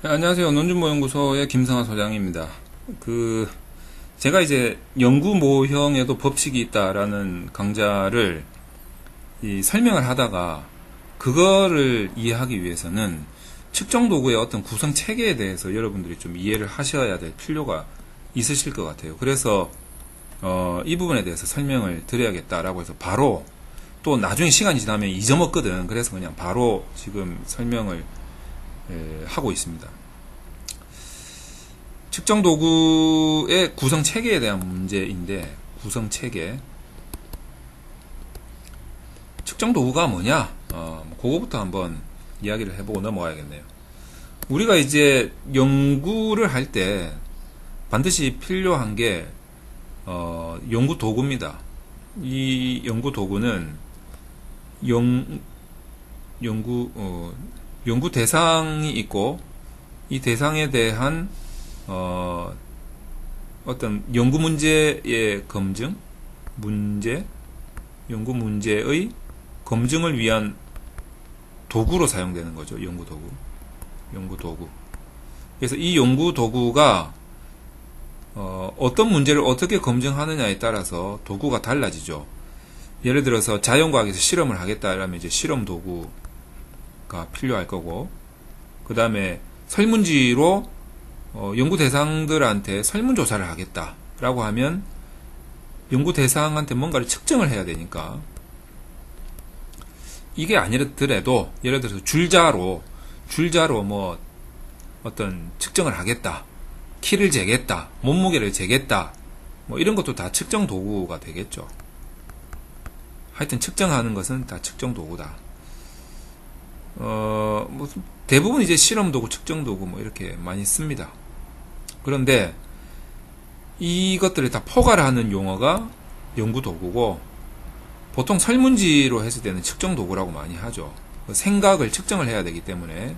네, 안녕하세요. 논준모연구소의 김성하 소장입니다. 제가 이제 연구 모형에도 법칙이 있다라는 강좌를 설명을 하다가 그거를 이해하기 위해서는 측정 도구의 어떤 구성 체계에 대해서 여러분들이 좀 이해를 하셔야 될 필요가 있으실 것 같아요. 그래서 이 부분에 대해서 설명을 드려야겠다라고 해서 바로 또 나중에 시간이 지나면 잊어먹거든. 그래서 그냥 바로 지금 설명을 하고 있습니다. 측정 도구의 구성 체계에 대한 문제인데, 구성 체계. 측정 도구가 뭐냐? 그거부터 한번 이야기를 해보고 넘어가야겠네요. 우리가 이제 연구를 할 때 반드시 필요한 게 연구 도구입니다. 이 연구 도구는 연구 대상이 있고, 이 대상에 대한 어떤 연구 문제의 검증, 연구 문제의 검증을 위한 도구로 사용되는 거죠. 연구 도구. 그래서 이 연구 도구가 어떤 문제를 어떻게 검증하느냐에 따라서 도구가 달라지죠. 예를 들어서 자연과학에서 실험을 하겠다 이러면 이제 실험 도구가 필요할 거고, 그 다음에 설문지로 연구 대상들한테 설문조사를 하겠다라고 하면 연구 대상한테 뭔가를 측정을 해야 되니까, 이게 아니더라도 예를 들어서 줄자로 뭐 어떤 측정을 하겠다, 키를 재겠다, 몸무게를 재겠다, 뭐 이런 것도 다 측정 도구가 되겠죠. 하여튼 측정하는 것은 다 측정 도구다. 뭐 대부분 이제 실험 도구, 측정 도구 뭐 이렇게 많이 씁니다. 그런데 이것들을 다 포괄하는 용어가 연구 도구고, 보통 설문지로 했을 때는 측정 도구라고 많이 하죠. 생각을 측정을 해야 되기 때문에.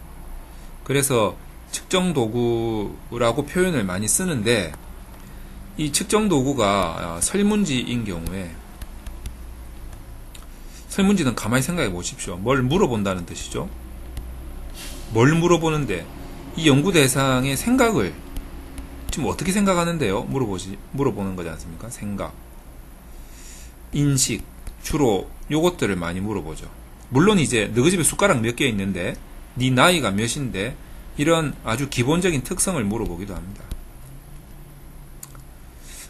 그래서 측정 도구라고 표현을 많이 쓰는데, 이 측정 도구가 설문지인 경우에, 설문지는 가만히 생각해 보십시오. 뭘 물어본다는 뜻이죠. 뭘 물어보는데, 이 연구 대상의 생각을 지금 어떻게 생각하는데요? 물어보는 거지 않습니까? 생각, 인식, 주로 요것들을 많이 물어보죠. 물론 이제 너희 집에 숟가락 몇 개 있는데, 네 나이가 몇인데, 이런 아주 기본적인 특성을 물어보기도 합니다.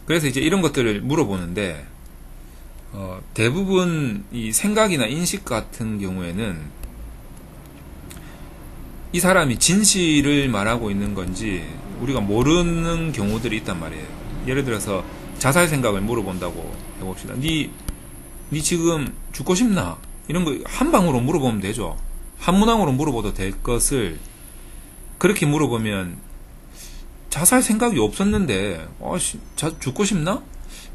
그래서 이제 이런 것들을 물어보는데, 대부분 이 생각이나 인식 같은 경우에는 이 사람이 진실을 말하고 있는 건지 우리가 모르는 경우들이 있단 말이에요. 예를 들어서 자살 생각을 물어본다고 해봅시다. 니 지금 죽고 싶나? 이런 거 한 방으로 물어보면 되죠. 한 문항으로 물어봐도 될 것을 그렇게 물어보면, 자살 생각이 없었는데 죽고 싶나?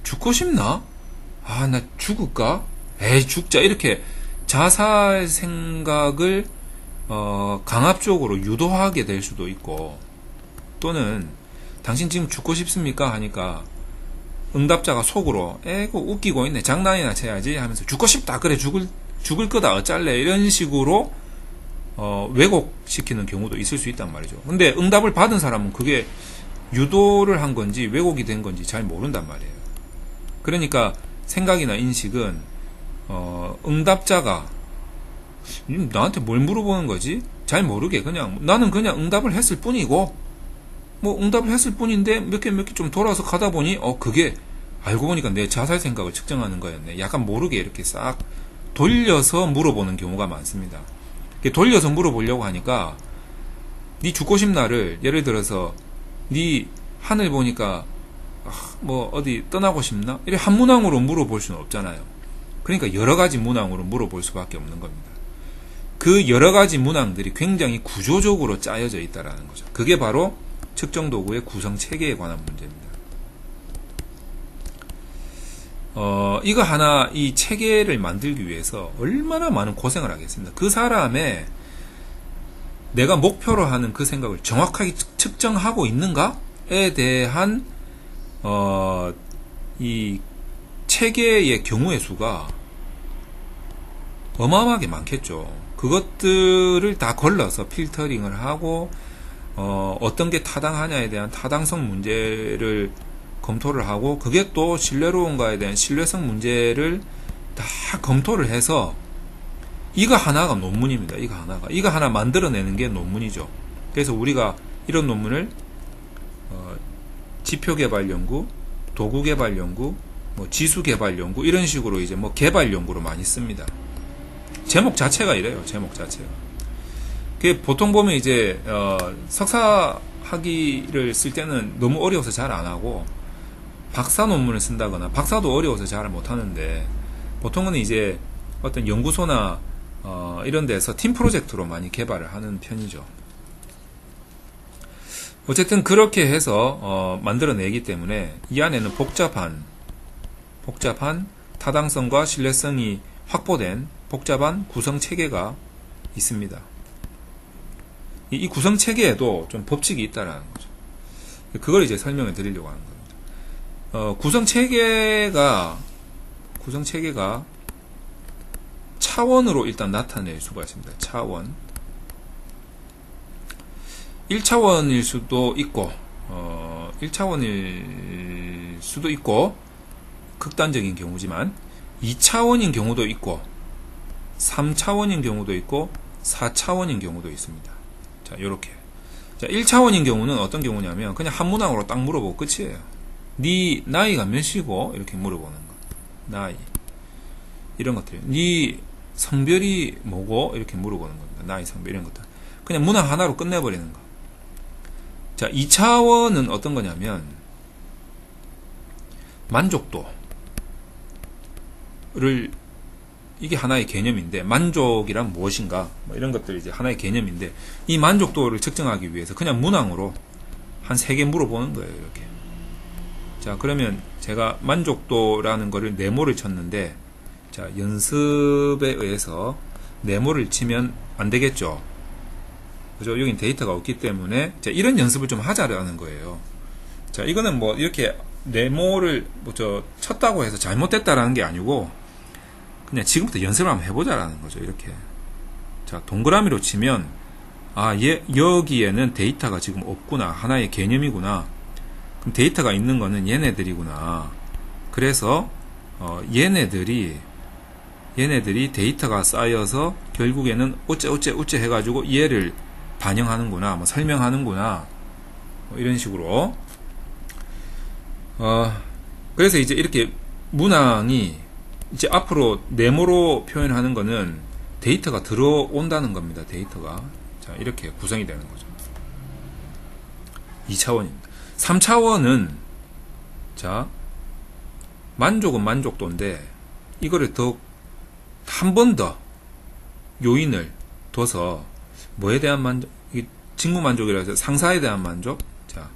죽고 싶나? 아, 나 죽을까? 에이, 죽자. 이렇게 자살 생각을 강압적으로 유도하게 될 수도 있고, 또는 당신 지금 죽고 싶습니까? 하니까 응답자가 속으로 에고 웃기고 있네, 장난이나 쳐야지 하면서 죽고 싶다, 그래 죽을 거다, 어쩔래, 이런 식으로 왜곡시키는 경우도 있을 수 있단 말이죠. 근데 응답을 받은 사람은 그게 유도를 한 건지 왜곡이 된 건지 잘 모른단 말이에요. 그러니까 생각이나 인식은 응답자가 나한테 뭘 물어보는 거지? 잘 모르게 나는 그냥 응답을 했을 뿐이고, 뭐 응답을 했을 뿐인데 몇 개 좀 돌아서 가다 보니 그게 알고 보니까 내 자살 생각을 측정하는 거였네. 약간 모르게 이렇게 싹 돌려서 물어보는 경우가 많습니다. 돌려서 물어보려고 하니까, 니 죽고 싶나를 예를 들어서 니 하늘 보니까 뭐 어디 떠나고 싶나? 이렇게 한 문항으로 물어볼 수는 없잖아요. 그러니까 여러 가지 문항으로 물어볼 수밖에 없는 겁니다. 그 여러 가지 문항들이 굉장히 구조적으로 짜여져 있다라는 거죠. 그게 바로 측정 도구의 구성 체계에 관한 문제입니다. 이거 하나, 이 체계를 만들기 위해서 얼마나 많은 고생을 하겠습니다. 그 사람의 내가 목표로 하는 그 생각을 정확하게 측정하고 있는가에 대한 이 체계의 경우의 수가 어마어마하게 많겠죠. 그것들을 다 걸러서 필터링을 하고 어떤 게 타당하냐에 대한 타당성 문제를 검토를 하고, 그게 또 신뢰로운가에 대한 신뢰성 문제를 다 검토를 해서, 이거 하나가 논문입니다. 이거 하나 만들어내는 게 논문이죠. 그래서 우리가 이런 논문을 지표개발연구, 도구개발연구, 뭐 지수개발연구 이런 식으로 이제 뭐 개발연구로 많이 씁니다. 제목 자체가 이래요. 제목 자체가. 보통 보면 이제 석사 학위를 쓸 때는 너무 어려워서 잘 안 하고, 박사 논문을 쓴다거나, 박사도 어려워서 잘 못 하는데, 보통은 이제 어떤 연구소나 이런 데서 팀 프로젝트로 많이 개발을 하는 편이죠. 어쨌든 그렇게 해서 만들어내기 때문에 이 안에는 복잡한 타당성과 신뢰성이 확보된 복잡한 구성체계가 있습니다. 이 구성체계에도 좀 법칙이 있다라는 거죠. 그걸 이제 설명을 드리려고 하는 겁니다. 구성체계가 차원으로 일단 나타낼 수가 있습니다. 차원. 1차원일 수도 있고, 1차원일 수도 있고, 극단적인 경우지만, 2차원인 경우도 있고, 3차원인 경우도 있고, 4차원인 경우도 있습니다. 자, 요렇게. 자, 1차원인 경우는 어떤 경우냐면, 그냥 한 문항으로 딱 물어보고 끝이에요. 네 나이가 몇이고? 이렇게 물어보는 거. 나이. 이런 것들이에요. 네 성별이 뭐고? 이렇게 물어보는 겁니다. 나이, 성별, 이런 것들. 그냥 문항 하나로 끝내버리는 거. 자, 2차원은 어떤 거냐면, 만족도를, 이게 하나의 개념인데, 만족이란 무엇인가? 뭐 이런 것들이 이제 하나의 개념인데, 이 만족도를 측정하기 위해서 그냥 문항으로 한 3개 물어보는 거예요, 이렇게. 자, 그러면 제가 만족도라는 거를 네모를 쳤는데, 자, 연습에 의해서 네모를 치면 안 되겠죠. 그죠? 여긴 데이터가 없기 때문에, 자, 이런 연습을 좀 하자라는 거예요. 자, 이거는 뭐, 이렇게 네모를 쳤다고 해서 잘못됐다라는 게 아니고, 그냥 지금부터 연습을 한번 해보자라는 거죠, 이렇게. 자, 동그라미로 치면, 여기에는 데이터가 지금 없구나. 하나의 개념이구나. 그럼 데이터가 있는 거는 얘네들이구나. 그래서, 얘네들이 데이터가 쌓여서 결국에는 어째 해가지고 얘를 반영하는구나, 뭐 설명하는구나, 뭐 이런 식으로. 그래서 이제 이렇게 문항이 이제 앞으로 네모로 표현하는 거는 데이터가 들어온다는 겁니다. 데이터가. 자, 이렇게 구성이 되는 거죠. 2차원입니다. 3차원은, 자, 만족은 만족도인데, 이거를 한 번 더 요인을 둬서, 뭐에 대한 만족, 직무 만족이라 해서 상사에 대한 만족, 자,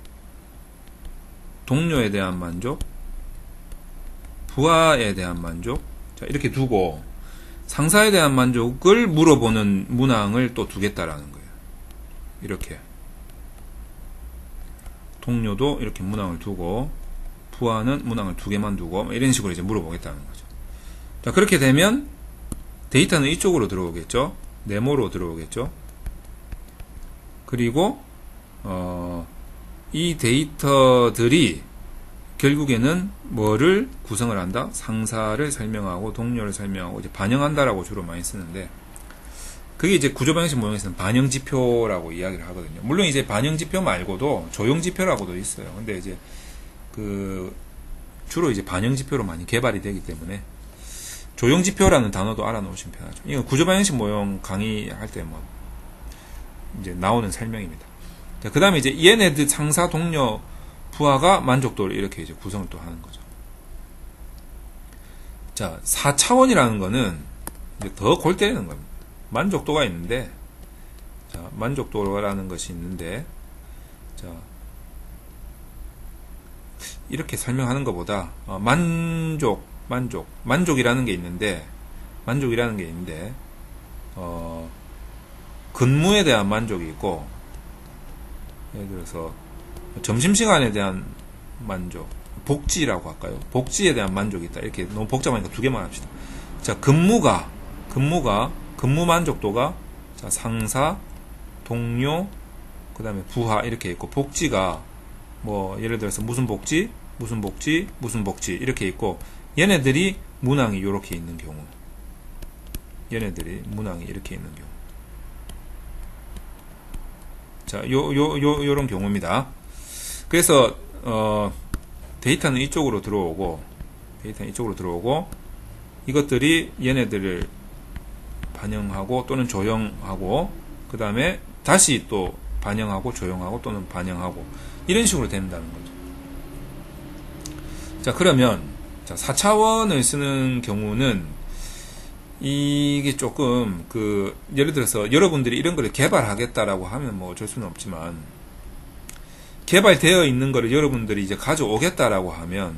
동료에 대한 만족, 부하에 대한 만족, 자, 이렇게 두고, 상사에 대한 만족을 물어보는 문항을 또 두겠다라는 거예요. 이렇게. 동료도 이렇게 문항을 두고, 부하는 문항을 2개만 두고, 이런 식으로 이제 물어보겠다는 거죠. 자, 그렇게 되면, 데이터는 이쪽으로 들어오겠죠? 네모로 들어오겠죠? 그리고, 이 데이터들이 결국에는 뭐를 구성을 한다? 상사를 설명하고, 동료를 설명하고, 이제 반영한다라고 주로 많이 쓰는데, 그게 이제 구조방식 모형에서는 반영지표라고 이야기를 하거든요. 물론 이제 반영지표 말고도 조형지표라고도 있어요. 근데 이제 주로 이제 반영지표로 많이 개발이 되기 때문에 조형지표라는 단어도 알아놓으시면 편하죠. 이건 구조방식 모형 강의할 때 뭐 이제 나오는 설명입니다. 그 다음에 이제 얘네들 상사, 동료, 부하가 만족도를 이렇게 이제 구성을 또 하는 거죠. 자, 4차원이라는 거는 이제 더 골 때리는 겁니다. 만족도가 있는데, 자, 만족도라는 것이 있는데, 자, 이렇게 설명하는 것보다, 만족이라는 게 있는데, 근무에 대한 만족이 있고, 예를 들어서, 점심시간에 대한 만족, 복지라고 할까요? 복지에 대한 만족이 있다. 이렇게 너무 복잡하니까 2개만 합시다. 자, 근무 만족도가, 자, 상사, 동료, 그 다음에 부하 이렇게 있고, 복지가 뭐 예를 들어서 무슨 복지, 무슨 복지, 무슨 복지 이렇게 있고, 얘네들이 문항이 이렇게 있는 경우, 얘네들이 문항이 이렇게 있는 경우, 자, 요런 경우입니다. 그래서 데이터는 이쪽으로 들어오고, 이것들이 얘네들을 반영하고 또는 조형하고, 그 다음에 다시 또 반영하고 조형하고 또는 반영하고, 이런 식으로 된다는 거죠. 자, 그러면 자, 4차원을 쓰는 경우는 이게 조금 예를 들어서 여러분들이 이런 거를 개발하겠다라고 하면 뭐 어쩔 수는 없지만, 개발되어 있는 거를 여러분들이 이제 가져오겠다라고 하면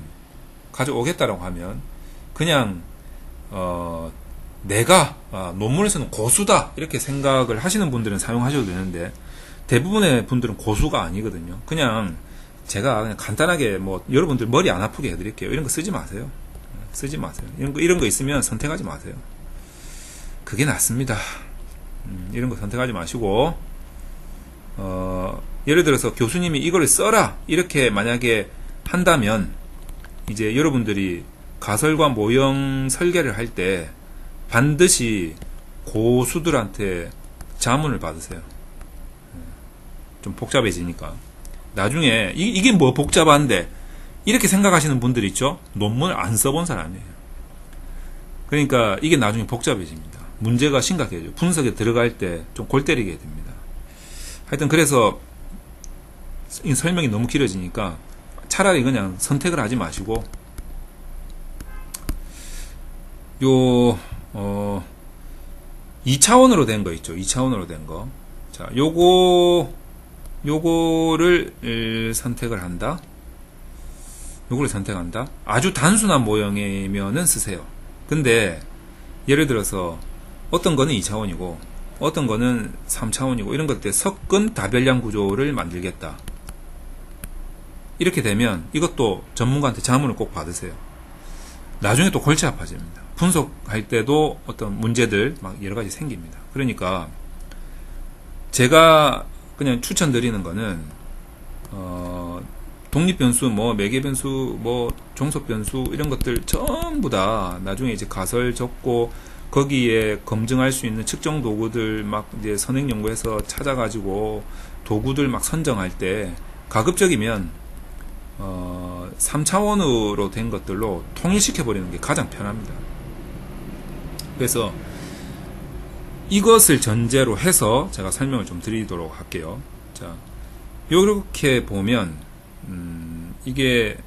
그냥 내가 논문에서는 고수다 이렇게 생각을 하시는 분들은 사용하셔도 되는데, 대부분의 분들은 고수가 아니거든요. 그냥 제가 그냥 간단하게 뭐 여러분들 머리 안 아프게 해드릴게요. 이런 거 쓰지 마세요. 이런 거 있으면 선택하지 마세요. 그게 낫습니다. 이런 거 선택하지 마시고, 예를 들어서 교수님이 이거를 써라 이렇게 만약에 한다면, 이제 여러분들이 가설과 모형 설계를 할 때 반드시 고수들한테 자문을 받으세요. 좀 복잡해지니까. 나중에 이게 뭐 복잡한데 이렇게 생각하시는 분들 있죠? 논문을 안 써본 사람이에요. 그러니까 이게 나중에 복잡해집니다. 문제가 심각해져요. 분석에 들어갈 때 좀 골 때리게 됩니다. 하여튼 그래서 이 설명이 너무 길어지니까 차라리 그냥 선택을 하지 마시고, 2차원으로 된 거 있죠. 2차원으로 된 거. 자, 요거를 선택을 한다. 요거를 선택한다. 아주 단순한 모형이면은 쓰세요. 근데 예를 들어서 어떤 거는 2차원이고 어떤 거는 3차원이고 이런 것들 섞은 다별량 구조를 만들겠다. 이렇게 되면 이것도 전문가한테 자문을 꼭 받으세요. 나중에 또 골치 아파집니다. 분석할 때도 어떤 문제들 막 여러 가지 생깁니다. 그러니까 제가 그냥 추천드리는 거는 독립변수, 뭐 매개변수, 뭐 종속변수 이런 것들 전부 다 나중에 이제 가설 적고 거기에 검증할 수 있는 측정 도구들 막 이제 선행 연구해서 찾아가지고 도구들 막 선정할 때 가급적이면 3차원으로 된 것들로 통일시켜 버리는 게 가장 편합니다. 그래서 이것을 전제로 해서 제가 설명을 좀 드리도록 할게요. 자, 요렇게 보면 이게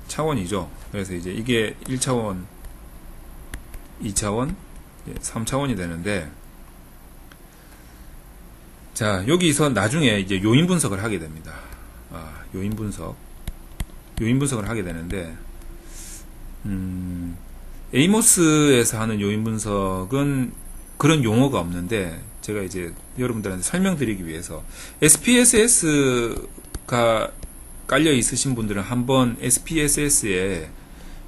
차원이죠. 그래서 이제 이게 1차원, 2차원, 3차원이 되는데, 자, 여기서 나중에 이제 요인 분석을 하게 됩니다. 요인 분석을 하게 되는데, 에이모스에서 하는 요인 분석은 그런 용어가 없는데, 제가 이제 여러분들한테 설명드리기 위해서 SPSS가 깔려 있으신 분들은 한번 SPSS에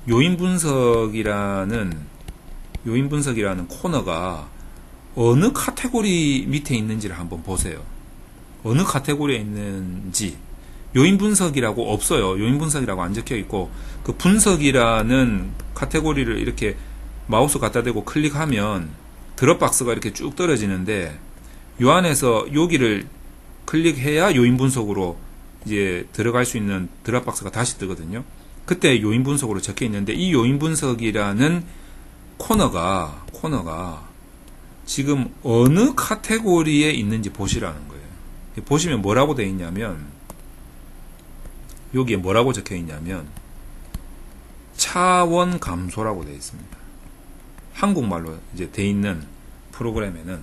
요인 분석이라는 코너가 어느 카테고리 밑에 있는지를 한번 보세요. 어느 카테고리에 있는지. 요인 분석이라고 없어요. 요인 분석이라고 안 적혀 있고, 그 분석이라는 카테고리를 이렇게 마우스 갖다 대고 클릭하면 드롭박스가 이렇게 쭉 떨어지는데, 요 안에서 여기를 클릭해야 요인 분석으로 이제 들어갈 수 있는 드롭박스가 다시 뜨거든요. 그때 요인 분석으로 적혀 있는데, 이 요인 분석이라는 코너가 지금 어느 카테고리에 있는지 보시라는 거예요. 보시면 뭐라고 되어 있냐면, 여기에 뭐라고 적혀 있냐면 차원 감소라고 되어 있습니다. 한국말로 이제 되어 있는 프로그램에는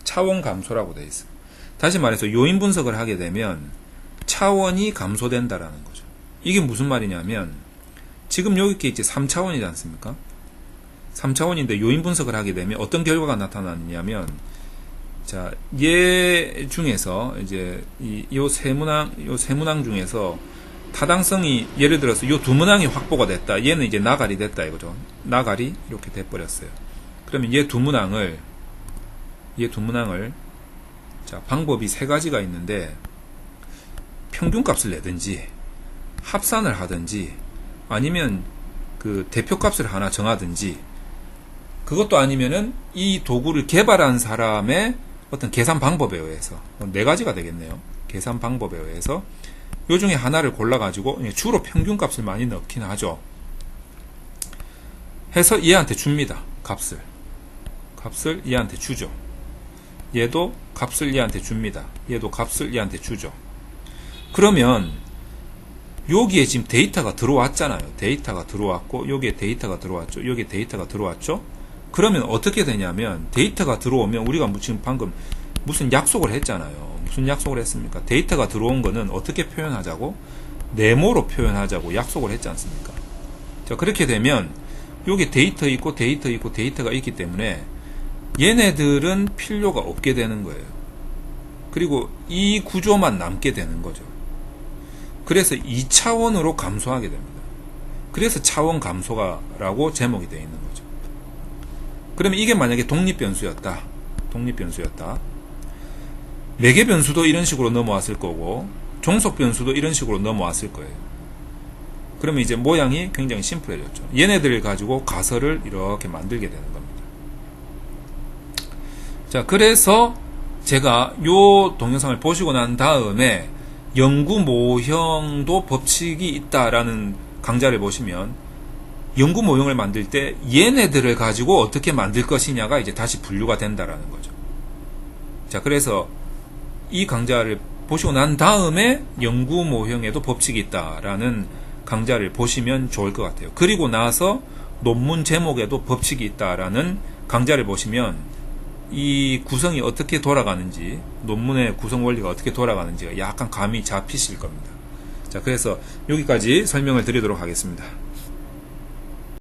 차원 감소라고 되어 있어요. 다시 말해서 요인 분석을 하게 되면 차원이 감소된다라는 거죠. 이게 무슨 말이냐면, 지금 여기 이제 3차원이지 않습니까? 3차원인데 요인 분석을 하게 되면 어떤 결과가 나타나냐면, 자, 얘 중에서 이제 요 세 문항 중에서 타당성이, 예를 들어서 요 두 문항이 확보가 됐다. 얘는 이제 나갈이 됐다 이거죠. 나갈이 이렇게 돼 버렸어요. 그러면 얘 두 문항을 자, 방법이 세 가지가 있는데 평균값을 내든지 합산을 하든지 아니면 그 대표값을 하나 정하든지 그것도 아니면은 이 도구를 개발한 사람의 어떤 계산 방법에 의해서 네 가지가 되겠네요. 계산 방법에 의해서 요 중에 하나를 골라가지고 주로 평균값을 많이 넣긴 하죠. 해서 얘한테 줍니다. 값을 얘한테 주죠. 얘도 값을 얘한테 줍니다. 얘도 값을 얘한테 주죠. 그러면 여기에 지금 데이터가 들어왔잖아요. 데이터가 들어왔고 여기에 데이터가 들어왔죠. 여기에 데이터가 들어왔죠. 그러면 어떻게 되냐면 데이터가 들어오면 우리가 지금 방금 무슨 약속을 했잖아요. 무슨 약속을 했습니까? 데이터가 들어온 거는 어떻게 표현하자고? 네모로 표현하자고 약속을 했지 않습니까? 자, 그렇게 되면 여기 데이터 있고 데이터 있고 데이터가 있기 때문에 얘네들은 필요가 없게 되는 거예요. 그리고 이 구조만 남게 되는 거죠. 그래서 2차원으로 감소하게 됩니다. 그래서 차원 감소가라고 제목이 되어 있는 거죠. 그러면 이게 만약에 독립변수였다. 매개변수도 이런 식으로 넘어왔을 거고 종속변수도 이런 식으로 넘어왔을 거예요. 그러면 이제 모양이 굉장히 심플해졌죠. 얘네들을 가지고 가설을 이렇게 만들게 되는 겁니다. 자, 그래서 제가 요 동영상을 보시고 난 다음에 연구 모형도 법칙이 있다라는 강좌를 보시면 연구 모형을 만들 때 얘네들을 가지고 어떻게 만들 것이냐가 이제 다시 분류가 된다라는 거죠. 자, 그래서 이 강좌를 보시고 난 다음에 연구 모형에도 법칙이 있다라는 강좌를 보시면 좋을 것 같아요. 그리고 나서 논문 제목에도 법칙이 있다라는 강좌를 보시면 이 구성이 어떻게 돌아가는지, 논문의 구성 원리가 어떻게 돌아가는지가 약간 감이 잡히실 겁니다. 자, 그래서 여기까지 설명을 드리도록 하겠습니다.